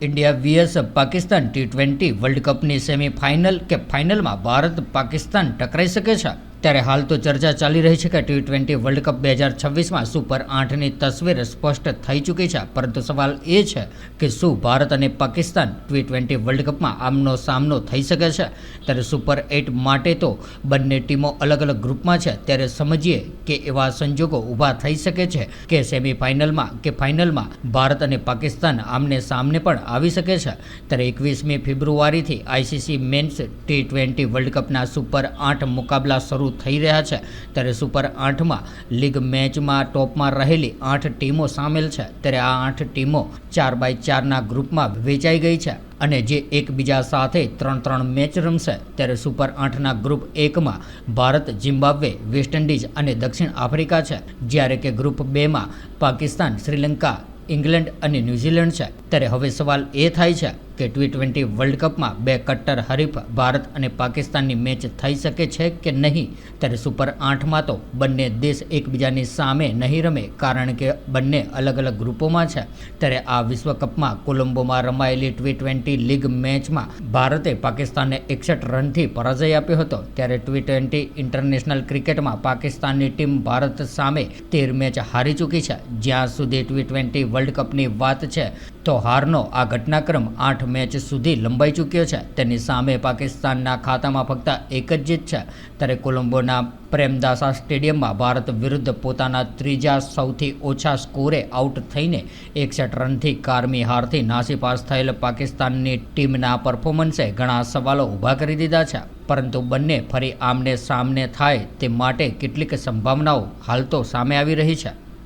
India VS Pakistan T20 world कपनी semifinal के final में भारत पाकिस्तान टकराई सके छे। ત્યારે હાલ તો ચર્ચા ચાલી રહી છે કે T20 વર્લ્ડ કપ 2026માં સુપર 8ની તસવીર સ્પષ્ટ થઈ ચૂકી છે, પરંતુ સવાલ એ છે કે શું ભારત અને પાકિસ્તાન T20 વર્લ્ડ કપમાં આમનો સામનો થઈ શકે છે? ત્યારે સુપર 8 માટે તો બંને ટીમો અલગ અલગ ગ્રુપમાં છે, ત્યારે સમજીએ કે એવા સંજોગો ઊભા થઈ શકે છે કે સેમીફાઇનલમાં કે ફાઇનલમાં ભારત અને પાકિસ્તાન આમને સામને પણ આવી શકે છે। ત્યારે 21મી ફેબ્રુઆરીથી ICC મેન્સ T20 વર્લ્ડ કપના સુપર 8 મુકાબલા શરૂ થઈ રહ્યા છે। ત્યારે સુપર 8માં લીગ મેચમાં ટોપમાં રહેલી 8 ટીમો સામેલ છે। ત્યારે આ 8 ટીમો 4x4ના ગ્રુપમાં વેચાઈ ગઈ છે અને જે એકબીજા સાથે 3-3 મેચ રમશે। ત્યારે સુપર 8ના ગ્રુપ 1માં ભારત, ઝિમ્બાબ્વે, વેસ્ટ ઇન્ડિઝ અને દક્ષિણ આફ્રિકા છે, જ્યારે કે ગ્રુપ 2માં પાકિસ્તાન, શ્રીલંકા, ઇંગ્લેન્ડ અને ન્યૂઝીલેન્ડ છે। ત્યારે હવે સવાલ એ થાય છે કે T20 વર્લ્ડ કપમાં બે કટ્ટર હરીફ ભારત અને પાકિસ્તાનની મેચ થઈ શકે છે કે નહીં? ત્યારે સુપર 8માં તો બંને દેશ એકબીજાની સામે નહીં રમે, કારણ કે બંને અલગ અલગ ગ્રુપોમાં છે। ત્યારે આ વિશ્વકપમાં કોલંબોમાં રમાયેલી T20 લીગ મેચમાં ભારતે પાકિસ્તાનને 61 રનથી પરાજય આપ્યો હતો। ત્યારે T20 ઇન્ટરનેશનલ ક્રિકેટમાં પાકિસ્તાનની ટીમ ભારત સામે 13 મેચ હારી ચૂકી છે। જ્યાં સુધી T20 વર્લ્ડ કપની વાત છે તો હારનો આ ઘટનાક્રમ 8 મેચ સુધી લંબાઈ ચૂક્યો છે। તેની સામે પાકિસ્તાનના ખાતામાં ફક્ત એક જ જીત છે। ત્યારે કોલંબોના પ્રેમદાસા સ્ટેડિયમમાં ભારત વિરુદ્ધ પોતાના ત્રીજા સૌથી ઓછા સ્કોરે આઉટ થઈને 61 રનથી કારમી હારથી નાસીપાસ થયેલ પાકિસ્તાનની ટીમના પરફોર્મન્સે ઘણા સવાલો ઊભા કરી દીધા છે, પરંતુ બંને ફરી આમને સામને થાય તે માટે કેટલીક સંભાવનાઓ હાલ તો સામે આવી રહી છે।